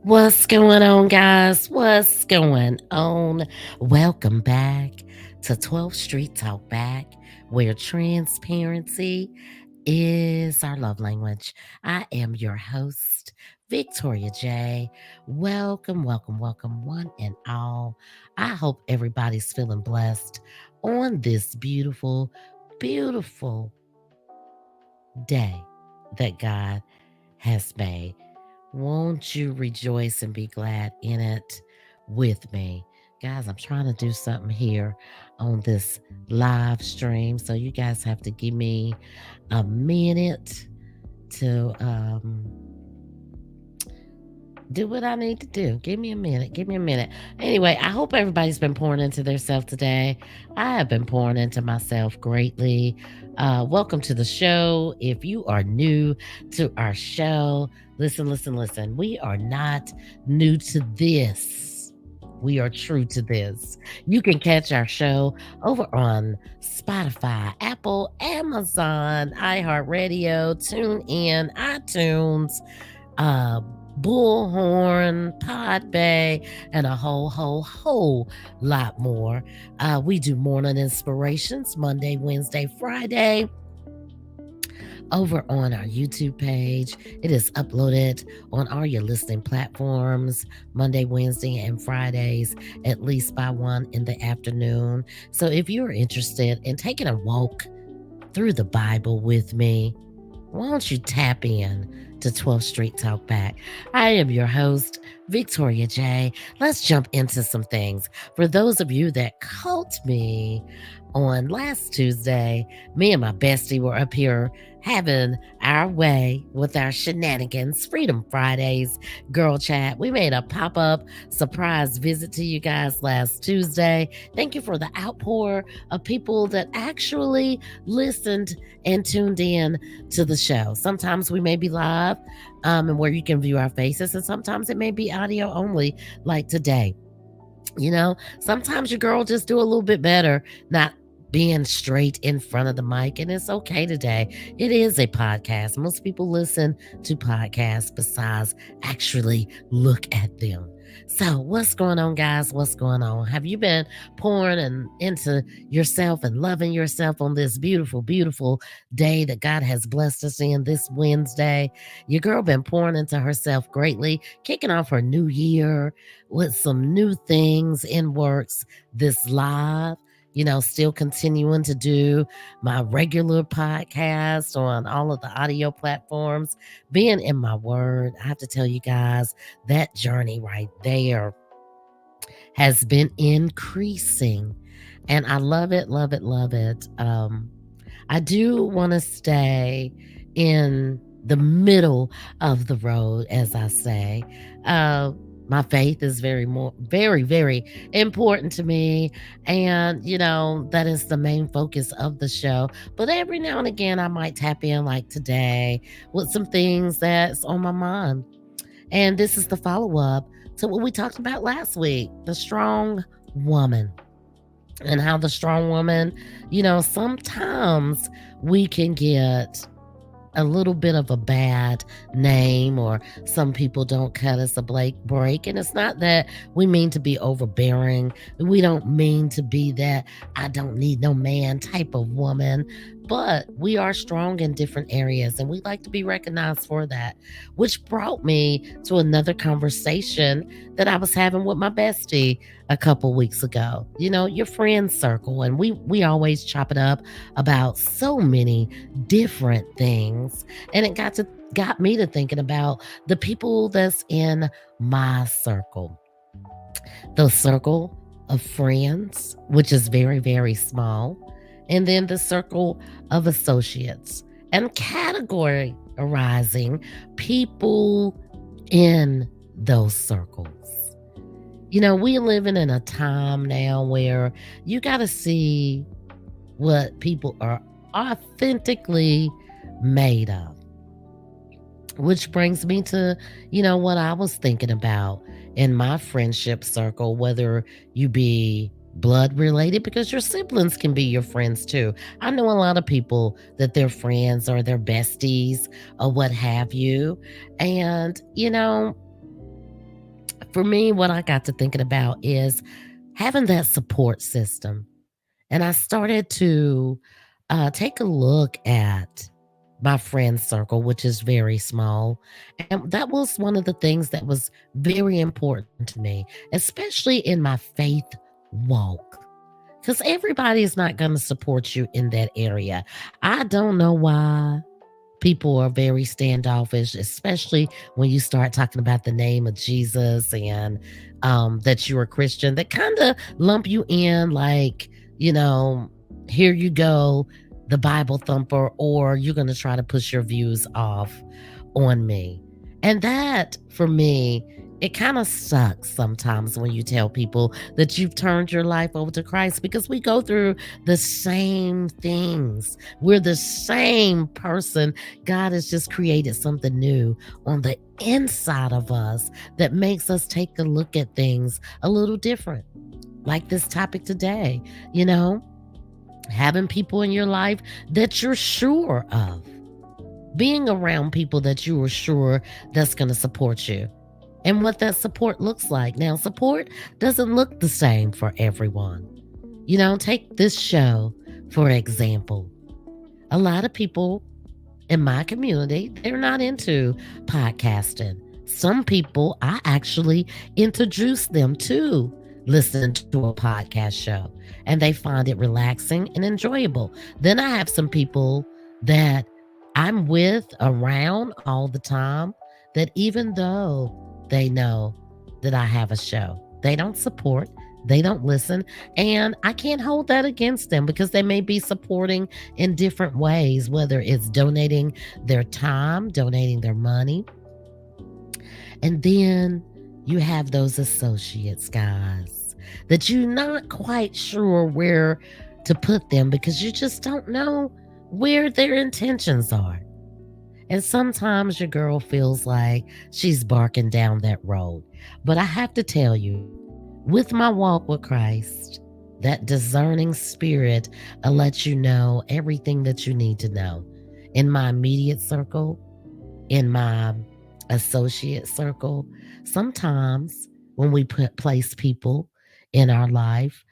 What's going on, guys? What's going on? Welcome back to 12th Street Talk Back, where transparency is our love language. I am your host, Victoria J. Welcome, one and all. I hope everybody's feeling blessed on this beautiful day that God has made. Won't you rejoice and be glad in it with me? Guys, I'm trying to do something here on this live stream. So you guys have to give me a minute to do what I need to do. Give me a minute. Give me a minute. Anyway, I hope everybody's been pouring into their self today. I have been pouring into myself greatly. Welcome to the show. If you are new to our show, listen. We are not new to this. We are true to this. You can catch our show over on Spotify, Apple, Amazon, iHeartRadio, TuneIn, iTunes, uh, Bullhorn, Pod Bay, and a whole lot more. We do morning inspirations Monday, Wednesday, Friday over on our YouTube page. It is uploaded on all your listening platforms Monday, Wednesday, and Fridays, at least by 1 in the afternoon. So if you're interested in taking a walk through the Bible with me, why don't you tap in to 12th Street Talk Back? I am your host, Victoria J. Let's jump into some things. For those of you that caught me on last Tuesday, me and my bestie were up here having our way with our shenanigans, Freedom Fridays, girl chat. We made a pop-up surprise visit to you guys last Tuesday. Thank you for the outpour of people that actually listened and tuned in to the show. Sometimes we may be live and where you can view our faces, and sometimes it may be audio only, like today. Sometimes your girl just do a little bit better, not being straight in front of the mic, and it's okay today. It is a podcast. Most people listen to podcasts besides actually look at them. So, what's going on, guys? What's going on? Have you been pouring into yourself and loving yourself on this beautiful day that God has blessed us in this Wednesday? Your girl been pouring into herself greatly, kicking off her new year with some new things in works this live. Still continuing to do my regular podcast on all of the audio platforms, being in my word. I have to tell you guys, that journey right there has been increasing. And I love it, love it, love it. I do want to stay in the middle of the road, as I say. Uh, my faith is very important to me. And, that is the main focus of the show. But every now and again, I might tap in, like today, with some things that's on my mind. And this is the follow up to what we talked about last week, the strong woman. And how the strong woman, sometimes we can get a little bit of a bad name, or some people don't cut us a break. And it's not that we mean to be overbearing. We don't mean to be that I don't need no man type of woman. But we are strong in different areas, and we like to be recognized for that. Which brought me to another conversation that I was having with my bestie a couple weeks ago. Your friend circle, and we always chop it up about so many different things. And it got me to thinking about the people that's in my circle. The circle of friends, which is very small, and then the circle of associates, and categorizing people in those circles. We living in a time now where you got to see what people are authentically made of. Which brings me to, what I was thinking about in my friendship circle, whether you be blood related, because your siblings can be your friends too. I know a lot of people that they're friends or they're besties or what have you. And, For me, what I got to thinking about is having that support system. And I started to take a look at my friend circle, which is very small. And that was one of the things that was very important to me, especially in my faith walk. Because everybody is not going to support you in that area. I don't know why people are very standoffish, especially when you start talking about the name of Jesus and that you're a Christian. That kind of lump you in like, you know, here you go, the Bible thumper, or you're going to try to push your views off on me. And that, for me, it kind of sucks sometimes when you tell people that you've turned your life over to Christ because we go through the same things. We're the same person. God has just created something new on the inside of us that makes us take a look at things a little different. Like this topic today, you know, having people in your life that you're sure of, being around people that you are sure that's going to support you and what that support looks like. Now, support doesn't look the same for everyone. You know, take this show for example. A lot of people in my community, they're not into podcasting. Some people, I actually introduced them to listening to a podcast show, and they find it relaxing and enjoyable. Then I have some people that I'm with around all the time that even though they know that I have a show, they don't support, they don't listen, and I can't hold that against them because they may be supporting in different ways, whether it's donating their time, donating their money. And then you have those associates, guys, that you're not quite sure where to put them because you just don't know where their intentions are. And sometimes your girl feels like she's barking down that road. But I have to tell you, with my walk with Christ, that discerning spirit will let you know everything that you need to know. In my immediate circle, in my associate circle, sometimes when we place people in our life,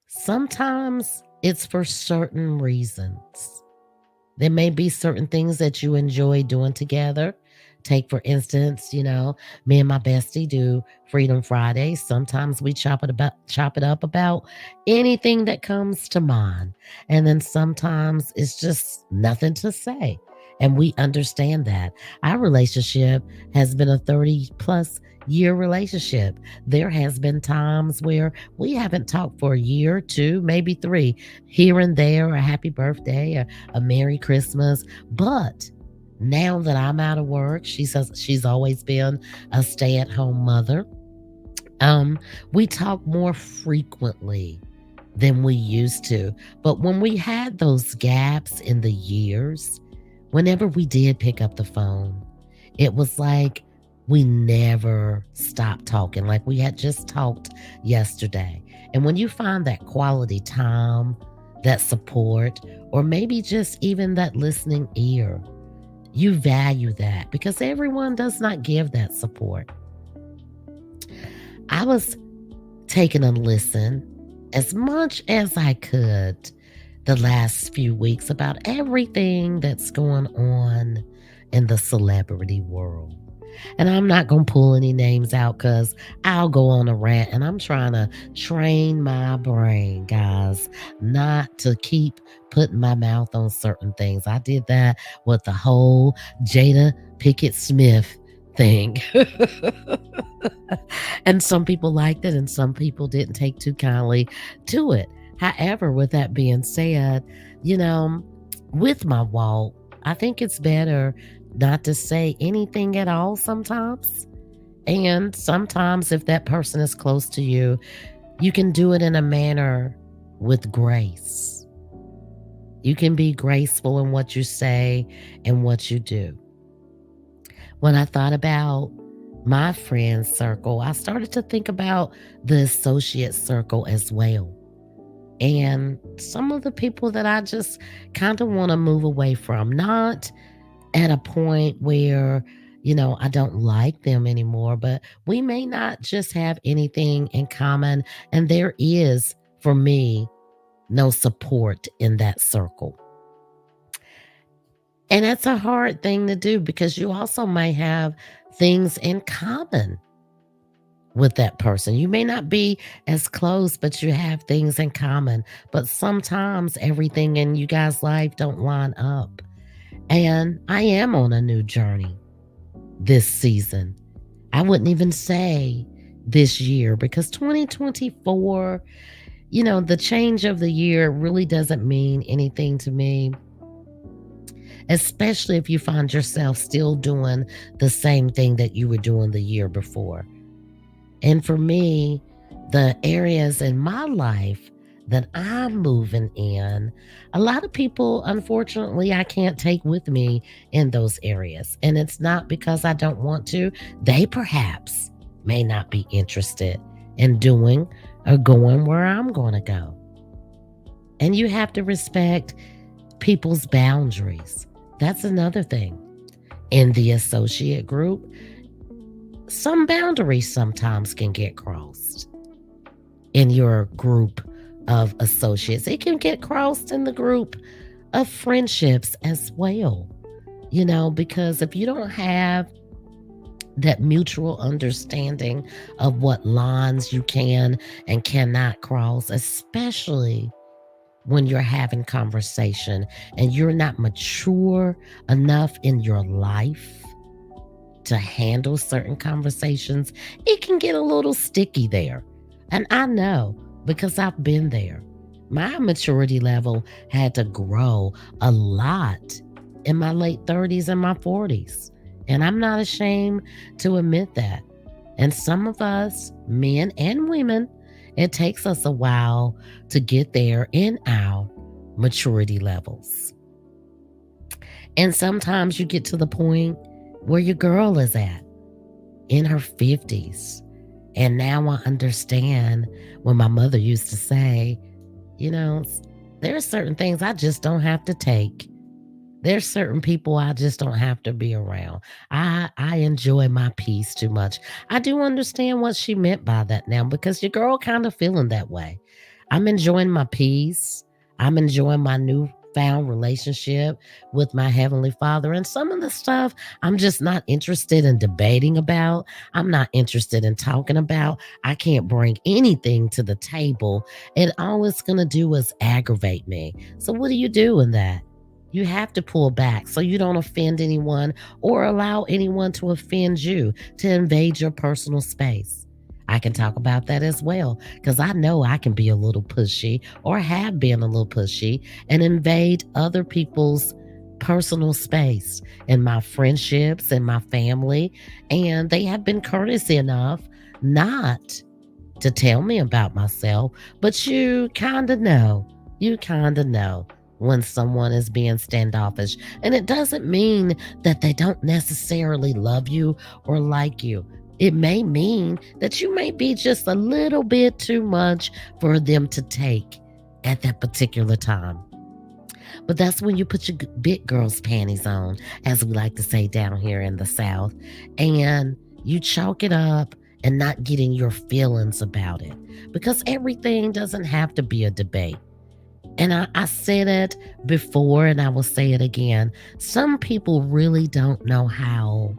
sometimes it's for certain reasons. There may be certain things that you enjoy doing together. Take, for instance, you know, me and my bestie do Freedom Fridays. Sometimes we chop it up about anything that comes to mind. And then sometimes it's just nothing to say. And we understand that. Our relationship has been a 30 plus year relationship. There has been times where we haven't talked for a year, two, maybe three, here and there, a happy birthday, a Merry Christmas. But now that I'm out of work, she says she's always been a stay-at-home mother. Um, we talk more frequently than we used to. But when we had those gaps in the years, whenever we did pick up the phone, it was like we never stopped talking, like we had just talked yesterday. And when you find that quality time, that support, or maybe just even that listening ear, you value that because everyone does not give that support. I was taking a listen as much as I could the last few weeks about everything that's going on in the celebrity world. And I'm not going to pull any names out because I'll go on a rant. And I'm trying to train my brain, guys, not to keep putting my mouth on certain things. I did that with the whole Jada Pickett Smith thing. And some people liked it and some people didn't take too kindly to it. However, with that being said, you know, with my walk, I think it's better not to say anything at all sometimes. And sometimes, if that person is close to you, you can do it in a manner with grace. You can be graceful in what you say and what you do. When I thought about my friend circle, I started to think about the associate circle as well. And some of the people that I just kind of want to move away from, not at a point where, I don't like them anymore, but we may not just have anything in common. And there is, for me, no support in that circle. And that's a hard thing to do because you also may have things in common with that person. You may not be as close, but you have things in common. But sometimes everything in you guys' life don't line up. And I am on a new journey this season. I wouldn't even say this year because 2024, the change of the year really doesn't mean anything to me, especially if you find yourself still doing the same thing that you were doing the year before. And for me, the areas in my life that I'm moving in, a lot of people, unfortunately, I can't take with me in those areas. And it's not because I don't want to, they perhaps may not be interested in doing or going where I'm going to go. And you have to respect people's boundaries. That's another thing. In the associate group, some boundaries sometimes can get crossed in your group of associates. It can get crossed in the group of friendships as well, because if you don't have that mutual understanding of what lines you can and cannot cross, especially when you're having conversation and you're not mature enough in your life to handle certain conversations, it can get a little sticky there. And I know because I've been there. My maturity level had to grow a lot in my late 30s and my 40s. And I'm not ashamed to admit that. And some of us, men and women, it takes us a while to get there in our maturity levels. And sometimes you get to the point where your girl is at in her 50s. And now I understand when my mother used to say, you know, there are certain things I just don't have to take. There's certain people I just don't have to be around. I enjoy my peace too much. I do understand what she meant by that now because your girl kind of feeling that way. I'm enjoying my peace. I'm enjoying my newfound relationship with my heavenly father. And some of the stuff I'm just not interested in debating about. I'm not interested in talking about. I can't bring anything to the table. And all it's going to do is aggravate me. So what do you do in that? You have to pull back so you don't offend anyone or allow anyone to offend you, to invade your personal space. I can talk about that as well because I know I can be a little pushy or have been a little pushy and invade other people's personal space in my friendships and my family. And they have been courteous enough not to tell me about myself, but you kind of know. You kind of know when someone is being standoffish. And it doesn't mean that they don't necessarily love you or like you. It may mean that you may be just a little bit too much for them to take at that particular time. But that's when you put your big girl's panties on, as we like to say down here in the South, and you chalk it up and not getting your feelings about it. Because everything doesn't have to be a debate. And I said it before and I will say it again. Some people really don't know how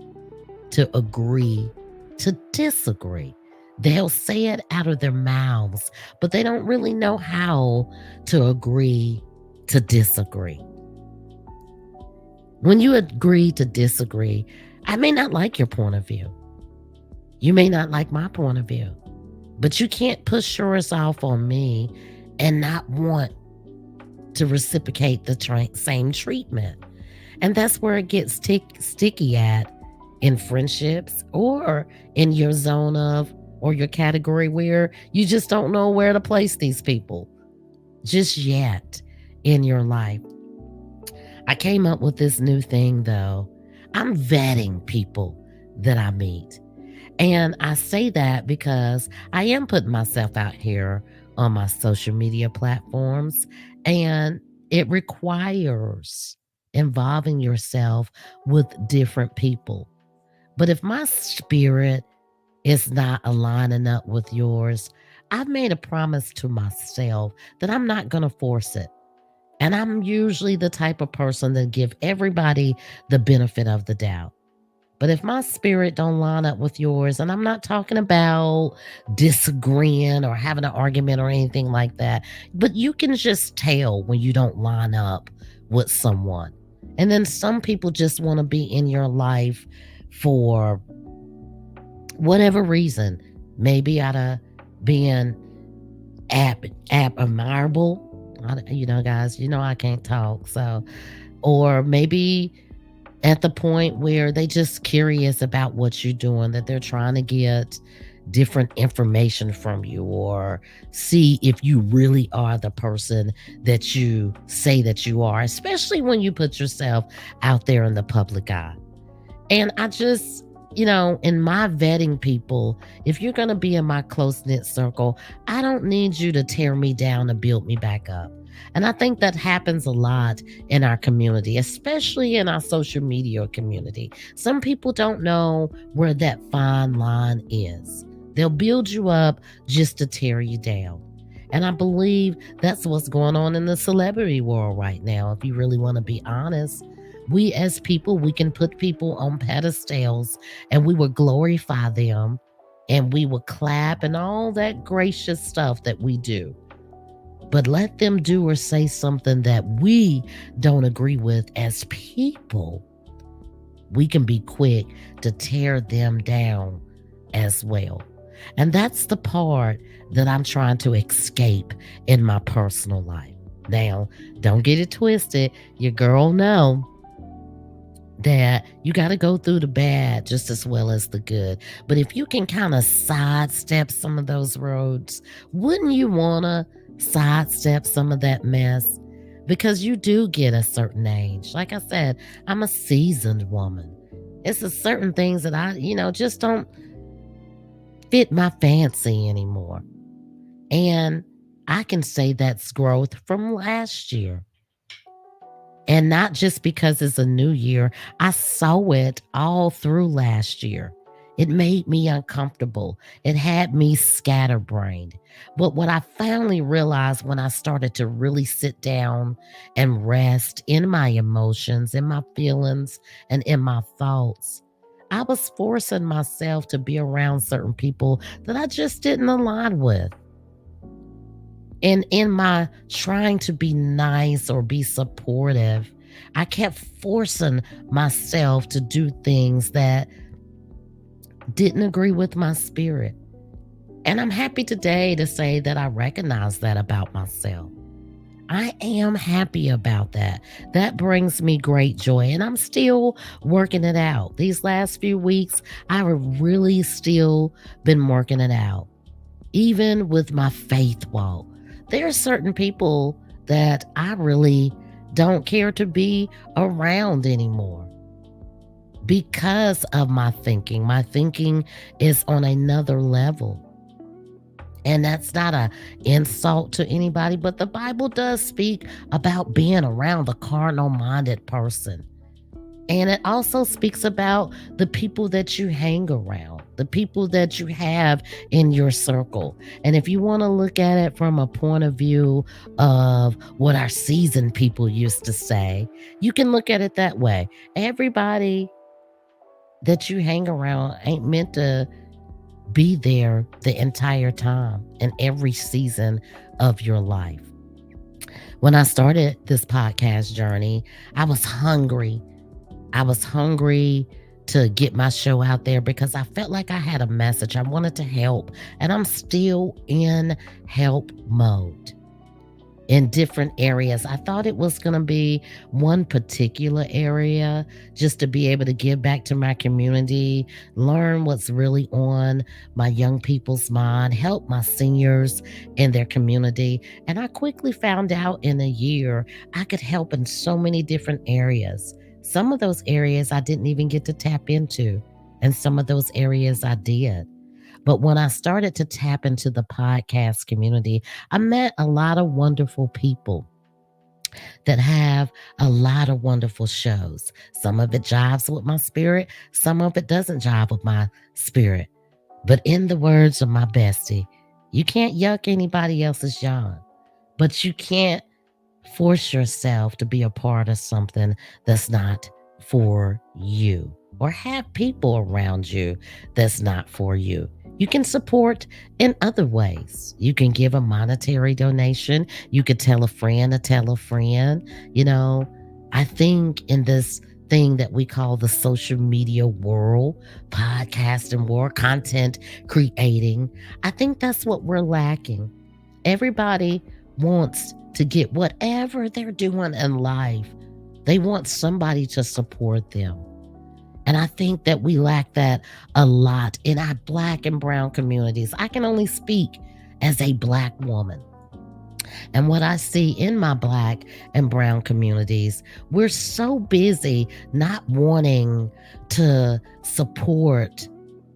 to agree to disagree. They'll say it out of their mouths, but they don't really know how to agree to disagree. When you agree to disagree, I may not like your point of view. You may not like my point of view, but you can't push yours off on me and not want to reciprocate the same treatment. And that's where it gets sticky at in friendships or in your zone of or your category where you just don't know where to place these people just yet in your life. I came up with this new thing though. I'm vetting people that I meet. And I say that because I am putting myself out here on my social media platforms, and it requires involving yourself with different people. But if my spirit is not aligning up with yours, I've made a promise to myself that I'm not going to force it. And I'm usually the type of person that give everybody the benefit of the doubt. But if my spirit don't line up with yours, and I'm not talking about disagreeing or having an argument or anything like that, but you can just tell when you don't line up with someone. And then some people just want to be in your life for whatever reason, maybe out of being admirable. Guys, I can't talk. So, or maybe at the point where they just curious about what you're doing, that they're trying to get different information from you or see if you really are the person that you say that you are, especially when you put yourself out there in the public eye. And I just, in my vetting people, if you're going to be in my close knit circle, I don't need you to tear me down and build me back up. And I think that happens a lot in our community, especially in our social media community. Some people don't know where that fine line is. They'll build you up just to tear you down. And I believe that's what's going on in the celebrity world right now. If you really want to be honest, we as people, we can put people on pedestals and we will glorify them and we will clap and all that gracious stuff that we do. But let them do or say something that we don't agree with as people. We can be quick to tear them down as well. And that's the part that I'm trying to escape in my personal life. Now, don't get it twisted. Your girl know that you got to go through the bad just as well as the good. But if you can kind of sidestep some of those roads, wouldn't you want to sidestep some of that mess? Because you do get a certain age. Like I said, I'm a seasoned woman. It's a certain things that just don't fit my fancy anymore. And I can say that's growth from last year. And not just because it's a new year, I saw it all through last year. It made me uncomfortable. It had me scatterbrained. But what I finally realized when I started to really sit down and rest in my emotions, in my feelings, and in my thoughts, I was forcing myself to be around certain people that I just didn't align with. And in my trying to be nice or be supportive, I kept forcing myself to do things that didn't agree with my spirit. And I'm happy today to say that I recognize that about myself. I am happy about that. That brings me great joy, and I'm still working it out. These last few weeks, I've really still been working it out. Even with my faith walk, there are certain people that I really don't care to be around anymore because of my thinking. My thinking is on another level. And that's not an insult to anybody, but the Bible does speak about being around a carnal minded person. And it also speaks about the people that you hang around, the people that you have in your circle. And if you want to look at it from a point of view of what our seasoned people used to say, you can look at it that way. Everybody that you hang around ain't meant to be there the entire time in every season of your life. When I started this podcast journey, I was hungry. I was hungry to get my show out there because I felt like I had a message. I wanted to help, and I'm still in help mode in different areas. I thought it was going to be one particular area just to be able to give back to my community, learn what's really on my young people's mind, help my seniors in their community. And I quickly found out in a year I could help in so many different areas. Some of those areas I didn't even get to tap into, and some of those areas I did. But when I started to tap into the podcast community, I met a lot of wonderful people. that have a lot of wonderful shows. Some of it jives with my spirit, some of it doesn't jive with my spirit. But in the words of my bestie, you can't yuck anybody else's yarn, but you can't force yourself to be a part of something that's not for you or have people around you that's not for you. You can support in other ways. You can give a monetary donation. You could tell a friend to tell a friend. You know, I think in this thing that we call the social media world, podcasting world, content creating, I think that's what we're lacking. Everybody wants to get whatever they're doing in life. They want somebody to support them. And I think that we lack that a lot in our Black and brown communities. I can only speak as a Black woman. And what I see in my Black and brown communities, we're so busy not wanting to support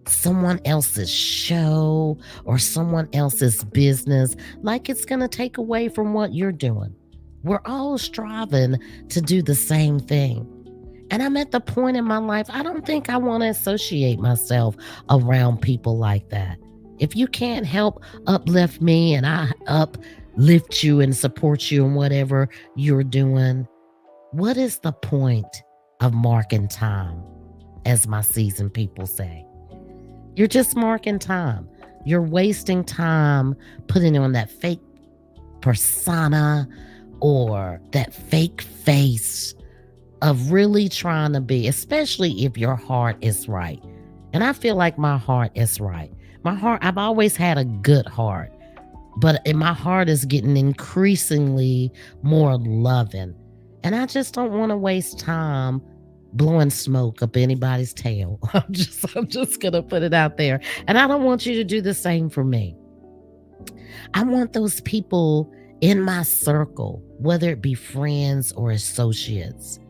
someone else's show or someone else's business like it's going to take away from what you're doing. We're all striving to do the same thing. And I'm at the point in my life, I don't think I want to associate myself around people like that. If you can't help uplift me and I uplift you and support you in whatever you're doing, what is the point of marking time, as my seasoned people say? You're just marking time. You're wasting time putting on that fake persona or that fake face of really trying to be, especially if your heart is right. And I feel like my heart is right. My heart, I've always had a good heart, but my heart is getting increasingly more loving. And I just don't want to waste time blowing smoke up anybody's tail. I'm just gonna put it out there. And I don't want you to do the same for me. I want those people in my circle, whether it be friends or associates,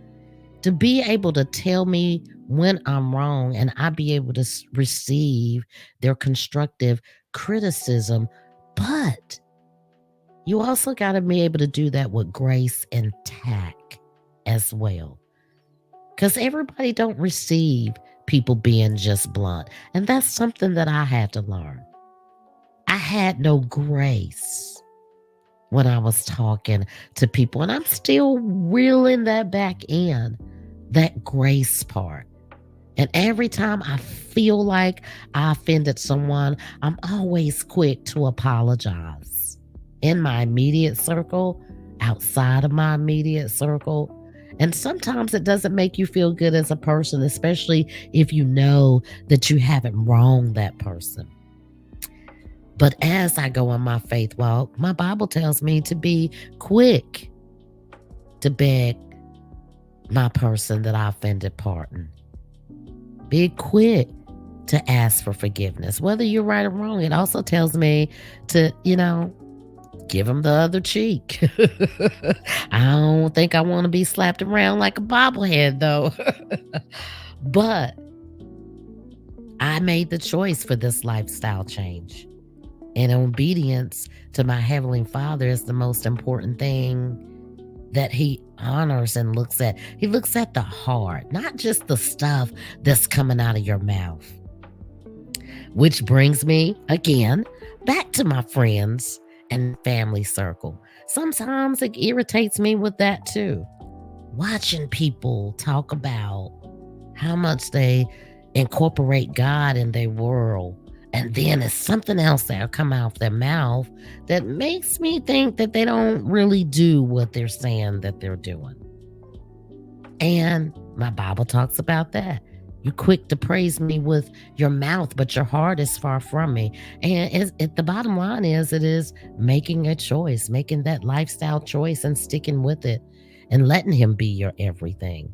to be able to tell me when I'm wrong and I be able to receive their constructive criticism. But you also got to be able to do that with grace and tact as well. Because everybody don't receive people being just blunt. And that's something that I had to learn. I had no grace when I was talking to people. And I'm still reeling that back in, that grace part. And every time I feel like I offended someone, I'm always quick to apologize. In my immediate circle, outside of my immediate circle. And sometimes it doesn't make you feel good as a person, especially if you know that you haven't wronged that person. But as I go on my faith walk, my Bible tells me to be quick to beg my person that I offended pardon. Be quick to ask for forgiveness, whether you're right or wrong. It also tells me to, give them the other cheek. I don't think I want to be slapped around like a bobblehead, though. But I made the choice for this lifestyle change. And obedience to my Heavenly Father is the most important thing that He honors and looks at. He looks at the heart, not just the stuff that's coming out of your mouth. Which brings me, again, back to my friends and family circle. Sometimes it irritates me with that too. Watching people talk about how much they incorporate God in their world. And then it's something else that'll come out of their mouth that makes me think that they don't really do what they're saying that they're doing. And my Bible talks about that. You're quick to praise me with your mouth, but your heart is far from me. And the bottom line is, it is making a choice, making that lifestyle choice and sticking with it and letting Him be your everything.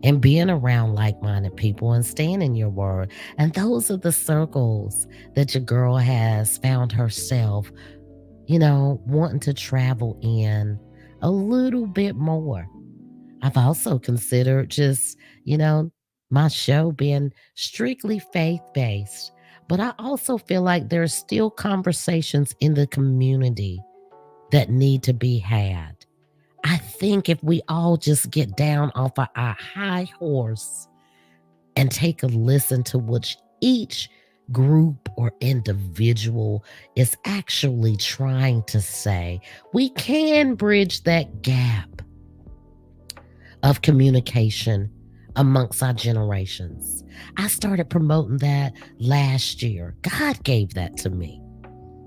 And being around like-minded people and staying in your word. And those are the circles that your girl has found herself, wanting to travel in a little bit more. I've also considered just, my show being strictly faith-based. But I also feel like there's still conversations in the community that need to be had. I think if we all just get down off of our high horse and take a listen to what each group or individual is actually trying to say, we can bridge that gap of communication amongst our generations. I started promoting that last year. God gave that to me.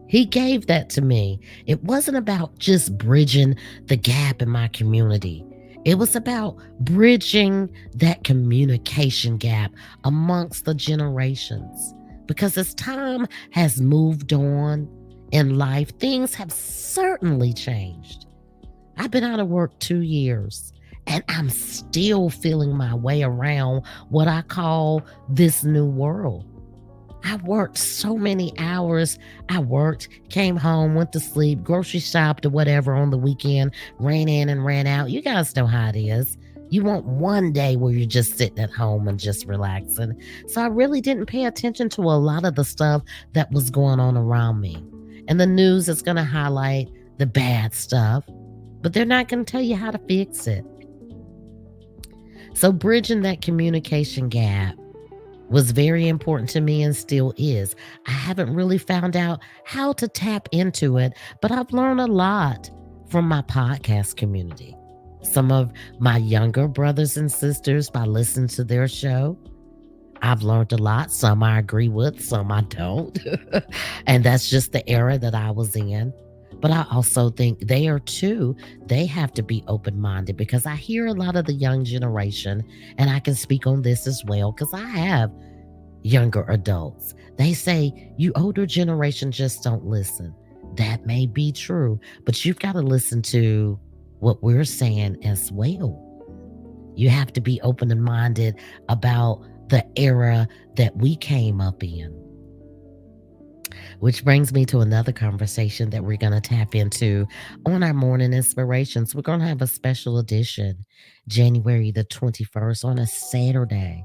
He gave that to me. It wasn't about just bridging the gap in my community. It was about bridging that communication gap amongst the generations. Because as time has moved on in life, things have certainly changed. I've been out of work 2 years and I'm still feeling my way around what I call this new world. I worked so many hours. I worked, came home, went to sleep, grocery shopped or whatever on the weekend, ran in and ran out. You guys know how it is. You want one day where you're just sitting at home and just relaxing. So I really didn't pay attention to a lot of the stuff that was going on around me. And the news is going to highlight the bad stuff, but they're not going to tell you how to fix it. So bridging that communication gap was very important to me and still is. I haven't really found out how to tap into it, but I've learned a lot from my podcast community. Some of my younger brothers and sisters, by listening to their show, I've learned a lot. Some I agree with, some I don't. And that's just the era that I was in. But I also think they are too, they have to be open minded because I hear a lot of the young generation, and I can speak on this as well because I have younger adults. They say you older generation just don't listen. That may be true, but you've got to listen to what we're saying as well. You have to be open and minded about the era that we came up in. Which brings me to another conversation that we're going to tap into on our morning inspirations. We're going to have a special edition January the 21st on a Saturday.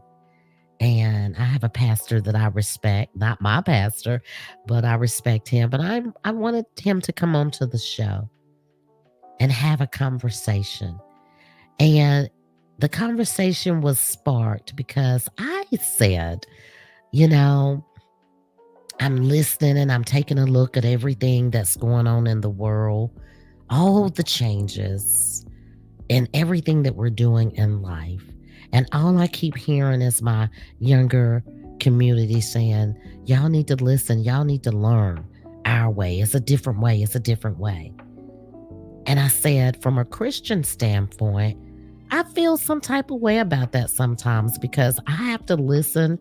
And I have a pastor that I respect, not my pastor, but I respect him. But I wanted him to come onto the show and have a conversation. And the conversation was sparked because I said, you know, I'm listening and I'm taking a look at everything that's going on in the world, all the changes and everything that we're doing in life. And all I keep hearing is my younger community saying, y'all need to listen, y'all need to learn our way. It's a different way, it's a different way. And I said, from a Christian standpoint, I feel some type of way about that sometimes because I have to listen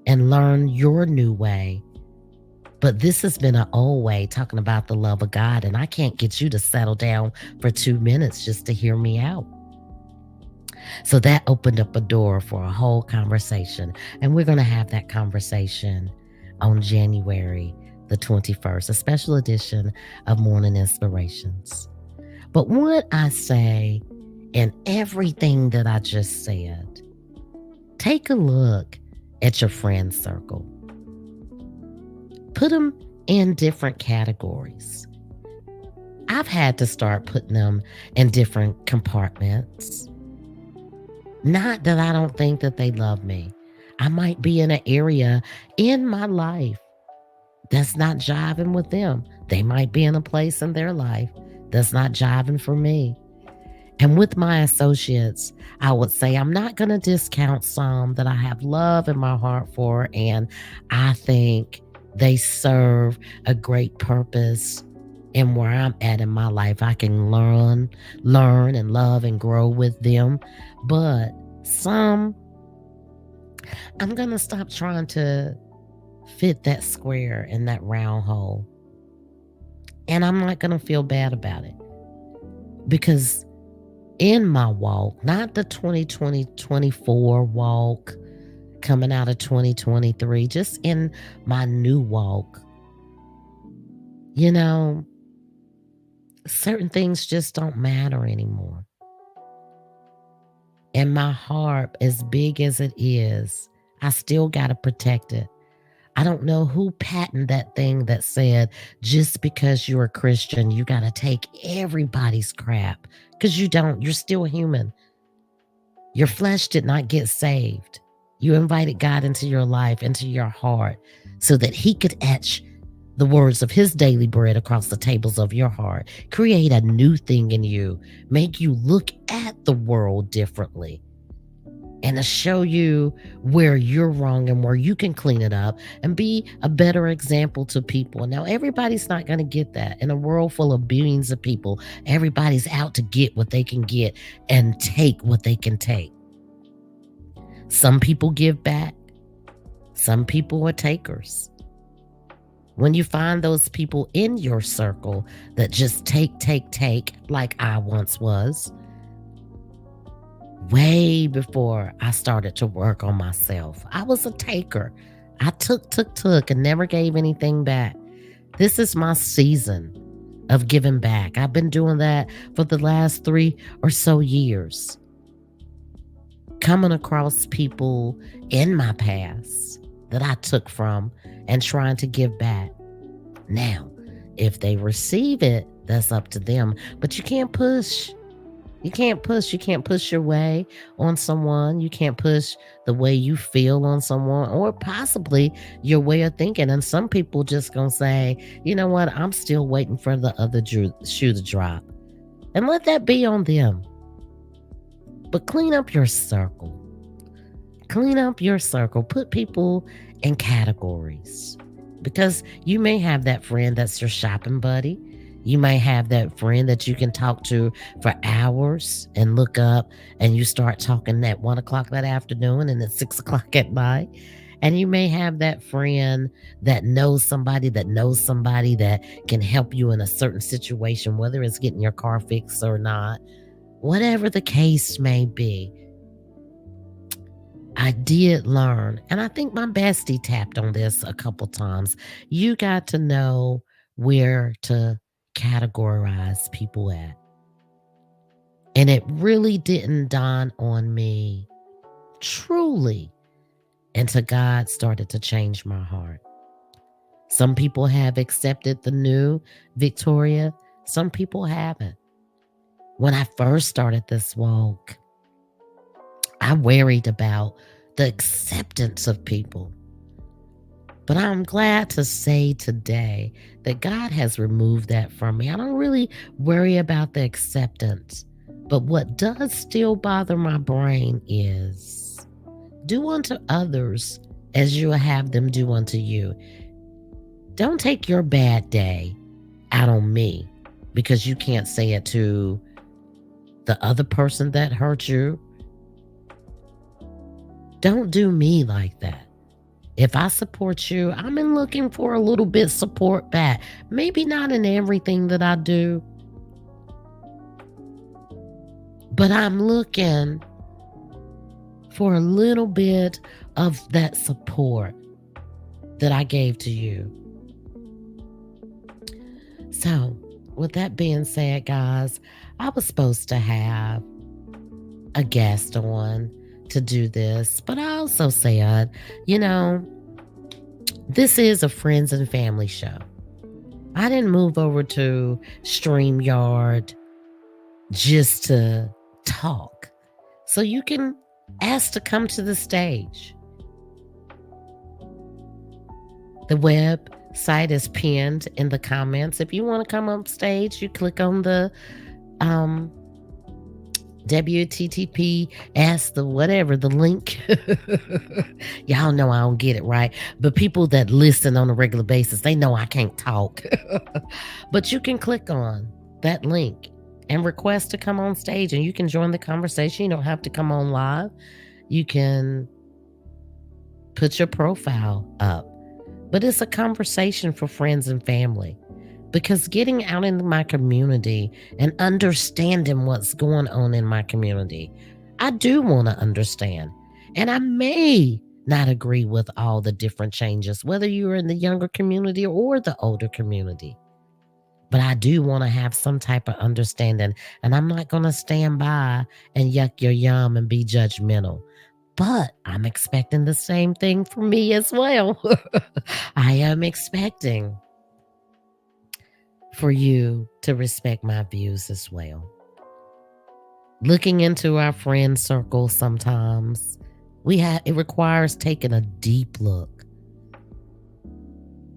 and learn your new way. But this has been an old way talking about the love of God, and I can't get you to settle down for 2 minutes just to hear me out. So that opened up a door for a whole conversation. And we're going to have that conversation on January the 21st, a special edition of Morning Inspirations. But what I say in everything that I just said, take a look at your friend circle. Put them in different categories. I've had to start putting them in different compartments. Not that I don't think that they love me. I might be in an area in my life that's not jiving with them. They might be in a place in their life that's not jiving for me. And with my associates, I would say I'm not going to discount some that I have love in my heart for, and I think they serve a great purpose in where I'm at in my life. I can learn and love and grow with them. But some, I'm going to stop trying to fit that square in that round hole. And I'm not going to feel bad about it. Because in my walk, not the 2024 walk coming out of 2023, just in my new walk, you know, certain things just don't matter anymore. And my heart, as big as it is, I still got to protect it. I don't know who patented that thing that said just because you're a Christian, you got to take everybody's crap because you don't. You're still human. Your flesh did not get saved. You invited God into your life, into your heart, so that He could etch the words of His daily bread across the tables of your heart, create a new thing in you, make you look at the world differently, and to show you where you're wrong and where you can clean it up and be a better example to people. Now, everybody's not going to get that. In a world full of billions of people, everybody's out to get what they can get and take what they can take. Some people give back, some people are takers. When you find those people in your circle that just take, like I once was, way before I started to work on myself, I was a taker. I took, and never gave anything back. This is my season of giving back. I've been doing that for the last 3 or so years. Coming across people in my past that I took from and trying to give back. Now, if they receive it, that's up to them. But you can't push. You can't push. You can't push your way on someone. You can't push the way you feel on someone or possibly your way of thinking. And some people just going to say, you know what? I'm still waiting for the other shoe to drop. And let that be on them. But clean up your circle. Clean up your circle. Put people in categories. Because you may have that friend that's your shopping buddy. You may have that friend that you can talk to for hours and look up, and you start talking at 1 o'clock that afternoon and at 6 o'clock at night. And you may have that friend that knows somebody that can help you in a certain situation, whether it's getting your car fixed or not, whatever the case may be. I did learn, and I think my bestie tapped on this a couple times. You got to know where to categorize people at. And it really didn't dawn on me truly until God started to change my heart. Some people have accepted the new Victoria, some people haven't. When I first started this walk, I worried about the acceptance of people. But I'm glad to say today that God has removed that from me. I don't really worry about the acceptance. But what does still bother my brain is do unto others as you have them do unto you. Don't take your bad day out on me because you can't say it to the other person that hurt you. Don't do me like that. If I support you, I'm in looking for a little bit support back. Maybe not in everything that I do, but I'm looking for a little bit of that support that I gave to you. So, with that being said, guys, I was supposed to have a guest on to do this, but I also said, this is a friends and family show. I didn't move over to StreamYard just to talk. So you can ask to come to the stage. The website is pinned in the comments. If you want to come on stage, you click on the WTTPS, the link. Y'all know I don't get it right, but people that listen on a regular basis, they know I can't talk. But you can click on that link and request to come on stage, and you can join the conversation. You don't have to come on live. You can put your profile up, but it's a conversation for friends and family. Because getting out in my community and understanding what's going on in my community, I do want to understand. And I may not agree with all the different changes, whether you're in the younger community or the older community. But I do want to have some type of understanding. And I'm not going to stand by and yuck your yum and be judgmental. But I'm expecting the same thing for me as well. I am expecting for you to respect my views as well. Looking into our friend circle sometimes, it requires taking a deep look.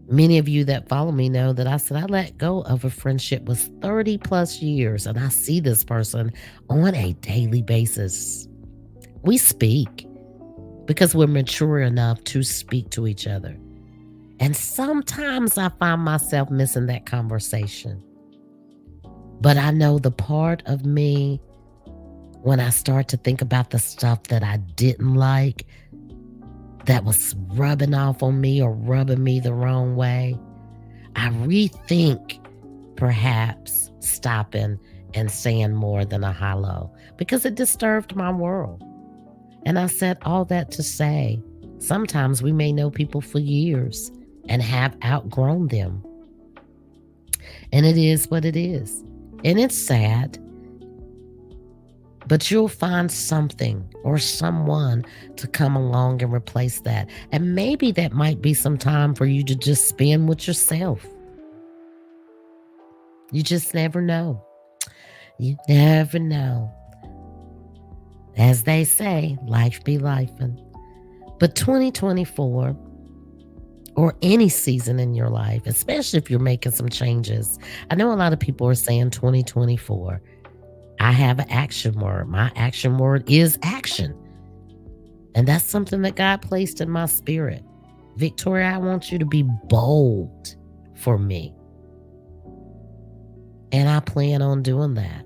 Many of you that follow me know that I said I let go of a friendship was 30 plus years, and I see this person on a daily basis. We speak because we're mature enough to speak to each other. And sometimes I find myself missing that conversation. But I know the part of me, when I start to think about the stuff that I didn't like, that was rubbing off on me or rubbing me the wrong way, I rethink perhaps stopping and saying more than a hello because it disturbed my world. And I said all that to say, sometimes we may know people for years and have outgrown them. And it is what it is. And it's sad, but you'll find something or someone to come along and replace that. And maybe that might be some time for you to just spend with yourself. You just never know. You never know. As they say, life be lifing. But 2024, or any season in your life, especially if you're making some changes. I know a lot of people are saying 2024. I have an action word. My action word is action. And that's something that God placed in my spirit. Victoria, I want you to be bold for me. And I plan on doing that.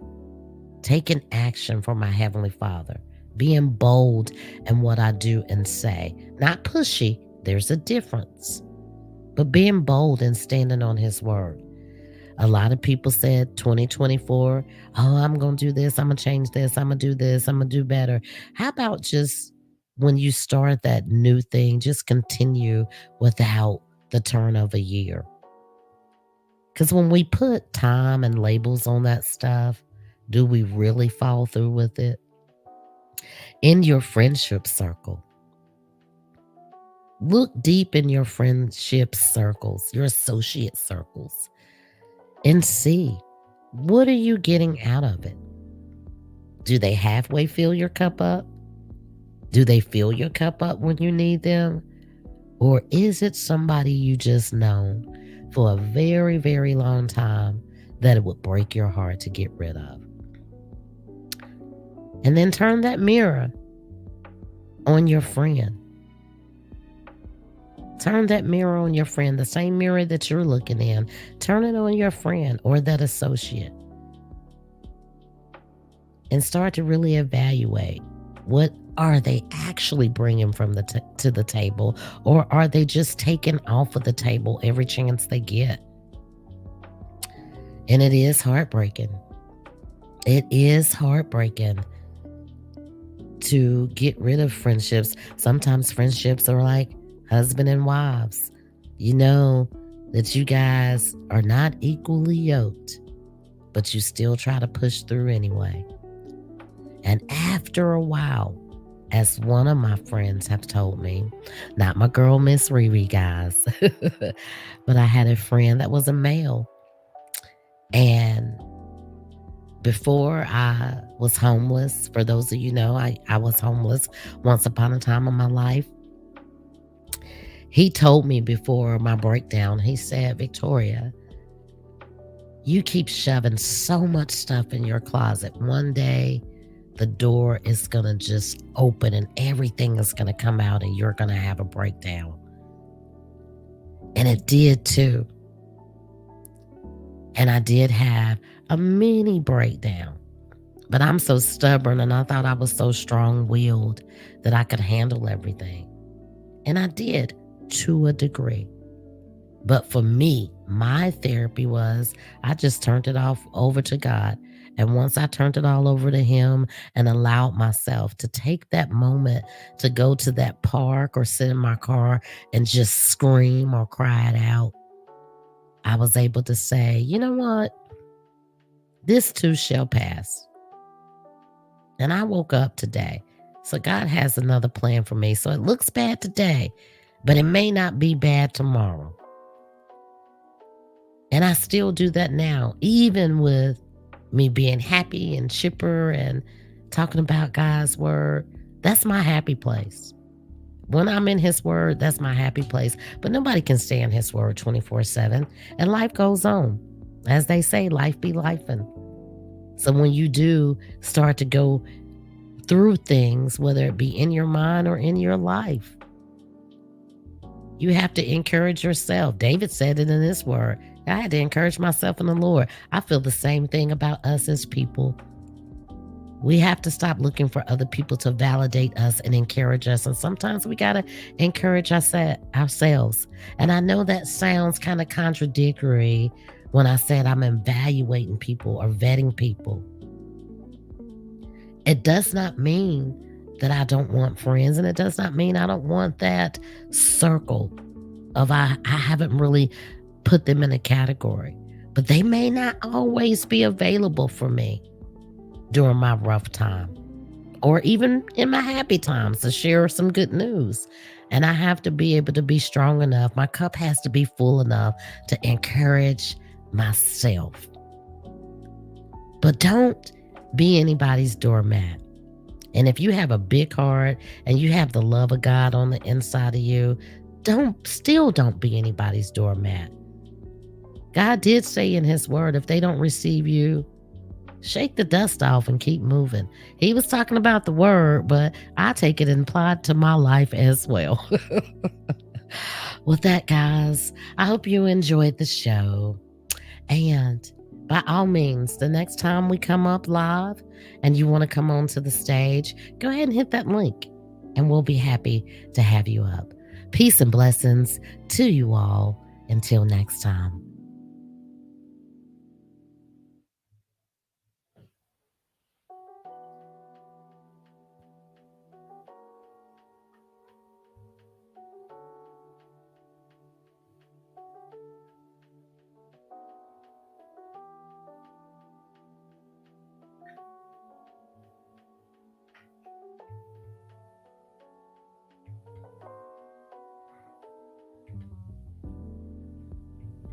Taking action for my Heavenly Father. Being bold in what I do and say. Not pushy. There's a difference. But being bold and standing on His word. A lot of people said 2024, oh, I'm going to do this. I'm going to change this. I'm going to do this. I'm going to do better. How about just when you start that new thing, just continue without the turn of a year? Because when we put time and labels on that stuff, do we really follow through with it? In your friendship circle, look deep in your friendship circles, your associate circles, and see, what are you getting out of it? Do they halfway fill your cup up? Do they fill your cup up when you need them? Or is it somebody you just know for a very, very long time that it would break your heart to get rid of? And then turn that mirror on your friend. Turn that mirror on your friend, the same mirror that you're looking in. Turn it on your friend or that associate. And start to really evaluate, what are they actually bringing from to the table, or are they just taking off of the table every chance they get? And it is heartbreaking. It is heartbreaking to get rid of friendships. Sometimes friendships are like husband and wives. You know that you guys are not equally yoked, but you still try to push through anyway. And after a while, as one of my friends have told me, not my girl, Miss Riri, guys, but I had a friend that was a male. And before I was homeless, for those of you know, I was homeless once upon a time in my life. He told me before my breakdown, he said, Victoria, you keep shoving so much stuff in your closet. One day, the door is going to just open and everything is going to come out and you're going to have a breakdown. And it did too. And I did have a mini breakdown. But I'm so stubborn and I thought I was so strong-willed that I could handle everything. And I did to a degree. But for me, my therapy was I just turned it off over to God. And once I turned it all over to Him and allowed myself to take that moment to go to that park or sit in my car and just scream or cry it out, I was able to say, you know what? This too shall pass. And I woke up today So God has another plan for me. So it looks bad today, but it may not be bad tomorrow. And I still do that now, even with me being happy and chipper and talking about God's word. That's my happy place. When I'm in his word, that's my happy place. But nobody can stay in his word 24/7. And life goes on. As they say, life be lifing. So when you do start to go through things, whether it be in your mind or in your life, you have to encourage yourself. David said it in his word. I had to encourage myself in the Lord. I feel the same thing about us as people. We have to stop looking for other people to validate us and encourage us. And sometimes we got to encourage ourselves. And I know that sounds kind of contradictory when I said I'm evaluating people or vetting people. It does not mean that I don't want friends. And it does not mean I don't want that circle of I haven't really put them in a category. But they may not always be available for me during my rough time or even in my happy times to share some good news. And I have to be able to be strong enough. My cup has to be full enough to encourage myself. But don't be anybody's doormat. And if you have a big heart and you have the love of God on the inside of you, don't be anybody's doormat. God did say in his word, if they don't receive you, shake the dust off and keep moving. He was talking about the word, but I take it and apply it to my life as well. With that, guys, I hope you enjoyed the show. And by all means, the next time we come up live and you want to come onto the stage, go ahead and hit that link and we'll be happy to have you up. Peace and blessings to you all. Until next time.